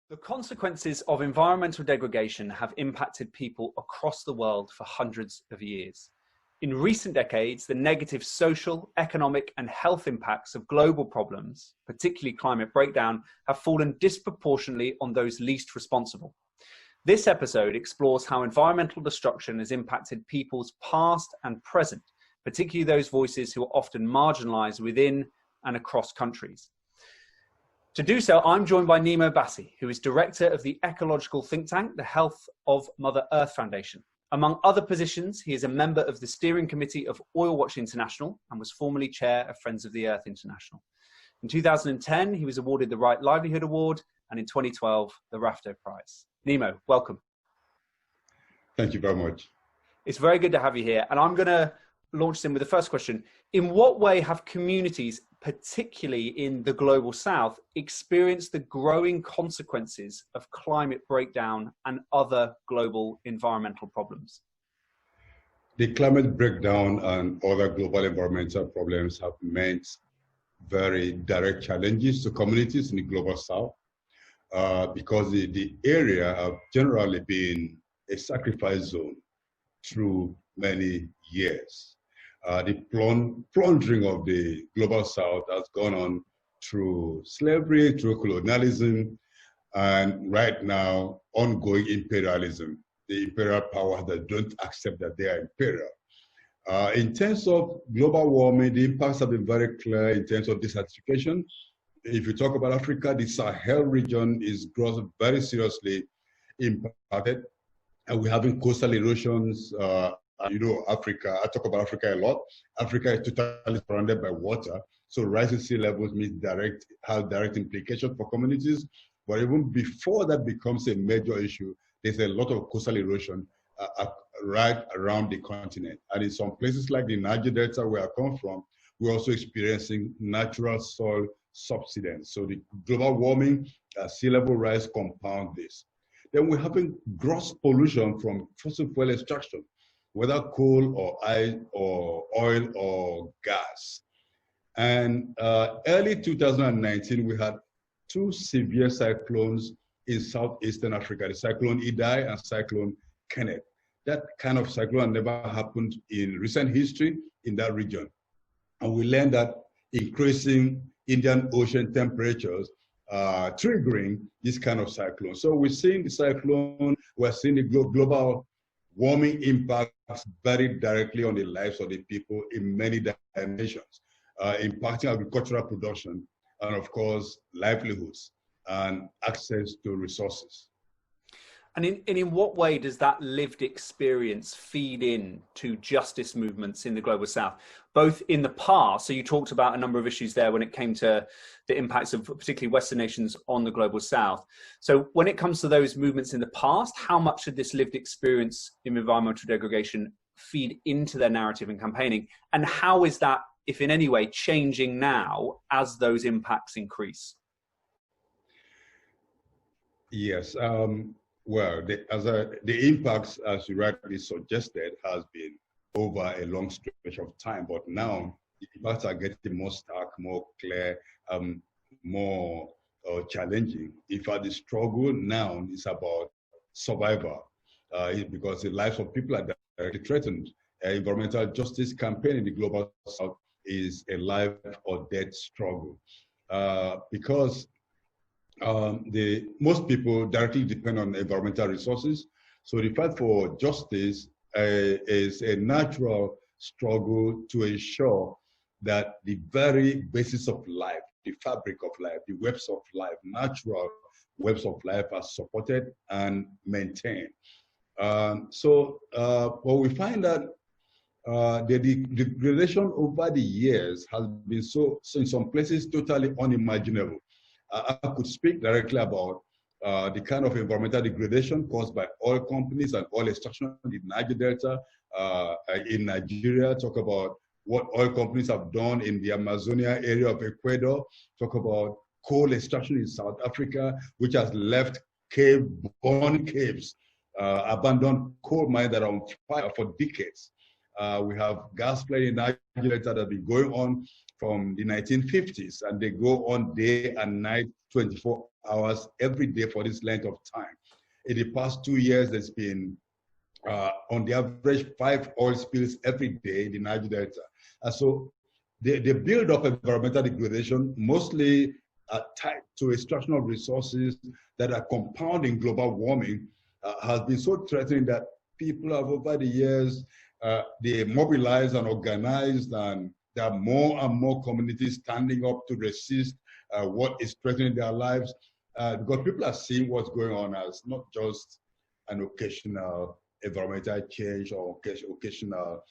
The consequences of environmental degradation have impacted people across the world for hundreds of years. In recent decades, the negative social, economic, and health impacts of global problems, particularly climate breakdown, have fallen disproportionately on those least responsible. This episode explores how environmental destruction has impacted people's past and present, particularly those voices who are often marginalized within and across countries. To do so, I'm joined by Nnimmo Bassey, who is director of the ecological think tank, the Health of Mother Earth Foundation. Among other positions, he is a member of the steering committee of Oilwatch International and was formerly chair of Friends of the Earth International. In 2010, he was awarded the Right Livelihood Award, and in 2012, the Rafto Prize. Nnimmo, welcome. Thank you very much. It's very good to have you here. And I'm going to launch in with the first question. In what way have communities, particularly in the global south, experienced the growing consequences of climate breakdown and other global environmental problems? The climate breakdown and other global environmental problems have meant very direct challenges to communities in the global south because the area have generally been a sacrifice zone through many years. The plundering of the global south has gone on through slavery, through colonialism, and right now, ongoing imperialism, the imperial powers that don't accept that they are imperial. In terms of global warming, the impacts have been very clear in terms of desertification. If you talk about Africa, the Sahel region is very seriously impacted, and we're having coastal erosions. Africa, I talk about Africa a lot. Africa is totally surrounded by water. So rising sea levels have direct implications for communities. But even before that becomes a major issue, there's a lot of coastal erosion right around the continent. And in some places like the Niger Delta, where I come from, we're also experiencing natural soil subsidence. So the global warming, sea level rise compound this. Then we're having gross pollution from fossil fuel extraction, whether coal or oil or gas. And early 2019, we had two severe cyclones in southeastern Africa, the Cyclone Idai and Cyclone Kenneth. That kind of cyclone never happened in recent history in that region. And we learned that increasing Indian Ocean temperatures triggering this kind of cyclone. So we're seeing the cyclone, we're seeing the global warming impacts very directly on the lives of the people in many dimensions, impacting agricultural production and, of course, livelihoods and access to resources. And in what way does that lived experience feed in to justice movements in the global south, both in the past? So you talked about a number of issues there when it came to the impacts of particularly Western nations on the global south. So when it comes to those movements in the past, how much did this lived experience in environmental degradation feed into their narrative and campaigning? And how is that, if in any way, changing now as those impacts increase? Yes. Well, the impacts, as you rightly suggested, has been over a long stretch of time. But now the impacts are getting more stark, more clear, more challenging. In fact, the struggle now is about survival because the lives of people are directly threatened. Environmental justice campaign in the global south is a life or death struggle because most people directly depend on environmental resources. So the fight for justice is a natural struggle to ensure that the very basis of life, the fabric of life, the webs of life, natural webs of life are supported and maintained. But we find that the degradation over the years has been so in some places totally unimaginable. I could speak directly about the kind of environmental degradation caused by oil companies and oil extraction in the Niger Delta, in Nigeria, talk about what oil companies have done in the Amazonia area of Ecuador, talk about coal extraction in South Africa, which has left burning caves, abandoned coal mines that are on fire for decades. We have gas flaring in Niger Delta that have been going on from the 1950s, and they go on day and night, 24 hours every day for this length of time. In the past 2 years, there's been, on the average, 5 oil spills every day in the Niger Delta. And so they build up environmental degradation, mostly tied to extraction of resources that are compounding global warming, has been so threatening that people have, over the years, they mobilized and organized, and there are more and more communities standing up to resist what is threatening their lives, because people are seeing what's going on as not just an occasional environmental change or occasional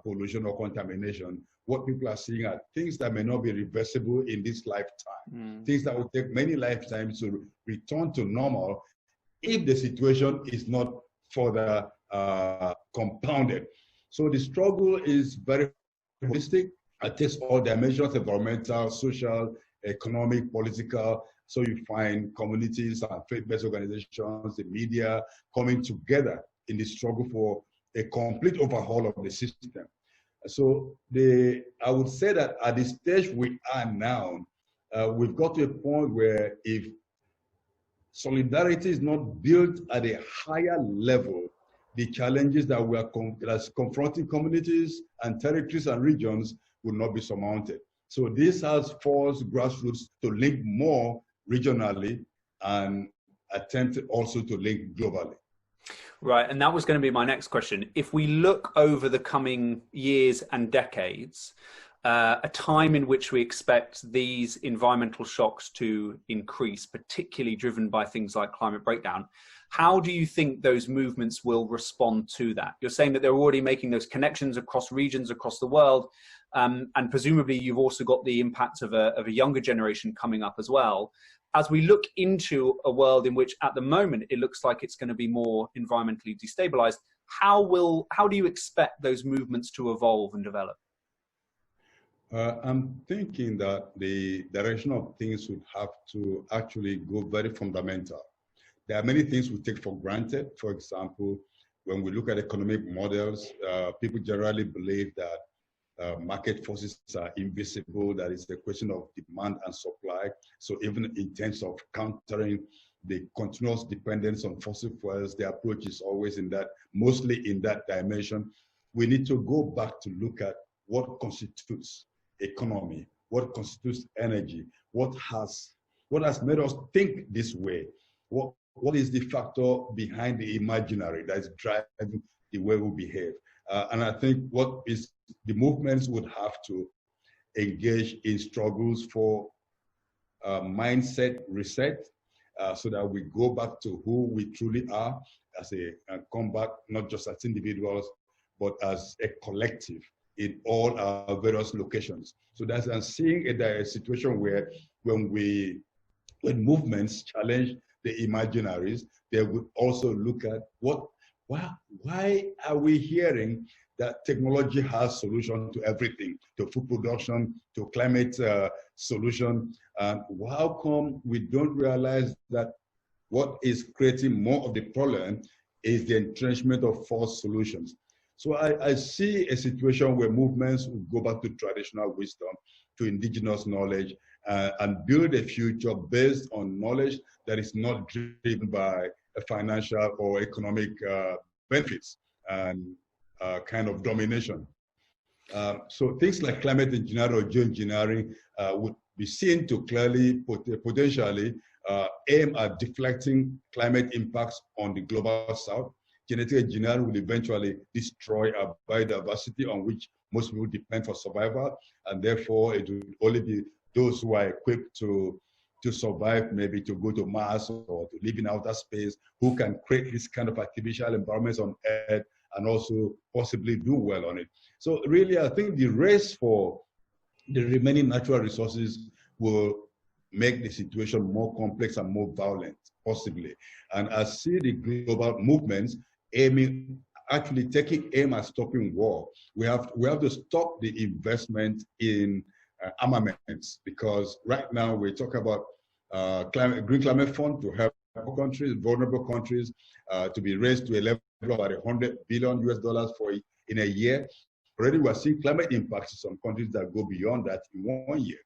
pollution or contamination. What people are seeing are things that may not be reversible in this lifetime, things that will take many lifetimes to return to normal if the situation is not further compounded. So the struggle is very holistic. It takes all dimensions: environmental, social, economic, political. So you find communities and faith-based organizations, the media, coming together in the struggle for a complete overhaul of the system. So I would say that at the stage we are now, we've got to a point where if solidarity is not built at a higher level, the challenges that we are confronting communities and territories and regions will not be surmounted. So this has forced grassroots to link more regionally and attempt also to link globally. Right, and that was going to be my next question. If we look over the coming years and decades, a time in which we expect these environmental shocks to increase, particularly driven by things like climate breakdown, how do you think those movements will respond to that? You're saying that they're already making those connections across regions, across the world, and presumably you've also got the impact of a younger generation coming up as well. As we look into a world in which at the moment it looks like it's going to be more environmentally destabilized, how do you expect those movements to evolve and develop? I'm thinking that the direction of things would have to actually go very fundamental. There are many things we take for granted. For example, when we look at economic models, people generally believe that market forces are invisible, that it's a question of demand and supply. So even in terms of countering the continuous dependence on fossil fuels, the approach is always mostly in that dimension. We need to go back to look at what constitutes economy, what constitutes energy, what has made us think this way, what is the factor behind the imaginary that is driving the way we behave. And I think the movements would have to engage in struggles for mindset reset, so that we go back to who we truly are and come back not just as individuals, but as a collective in all our various locations. So I'm seeing a situation where when movements challenge the imaginaries, they would also look at why are we hearing that technology has solution to everything, to food production, to climate solution, and how come we don't realize that what is creating more of the problem is the entrenchment of false solutions? So I see a situation where movements will go back to traditional wisdom, to indigenous knowledge, and build a future based on knowledge that is not driven by financial or economic benefits and kind of domination. So things like climate engineering or geoengineering would be seen to clearly, potentially aim at deflecting climate impacts on the global south. Genetic engineering will eventually destroy our biodiversity on which most people depend for survival, and therefore it will only be those who are equipped to survive, maybe to go to Mars or to live in outer space, who can create this kind of artificial environments on Earth and also possibly do well on it. So really, I think the race for the remaining natural resources will make the situation more complex and more violent, possibly. And I see the global movements actually taking aim at stopping war. We have to stop the investment in armaments, because right now we talk about green climate fund to help countries, vulnerable countries, to be raised to a level of about $100 billion in a year. already we're seeing climate impacts in some countries that go beyond that in 1 year.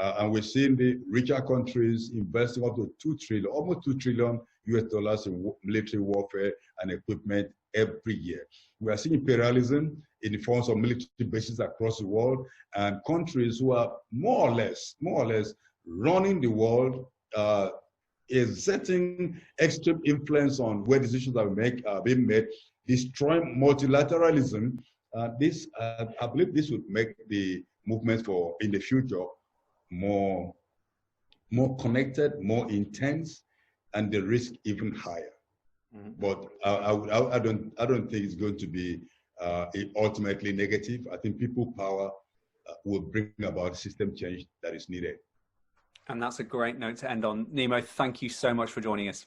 And we're seeing the richer countries investing up to 2 trillion, almost $2 trillion US in military warfare and equipment every year. We are seeing imperialism in the forms of military bases across the world, and countries who are more or less running the world, exerting extreme influence on where decisions are being made, destroying multilateralism. I believe this would make the movement for in the future more connected, more intense, and the risk even higher. Mm-hmm. But I don't think it's going to be ultimately negative. I think people power will bring about system change that is needed. And that's a great note to end on. Nnimmo, thank you so much for joining us.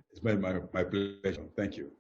It's been my pleasure. Thank you.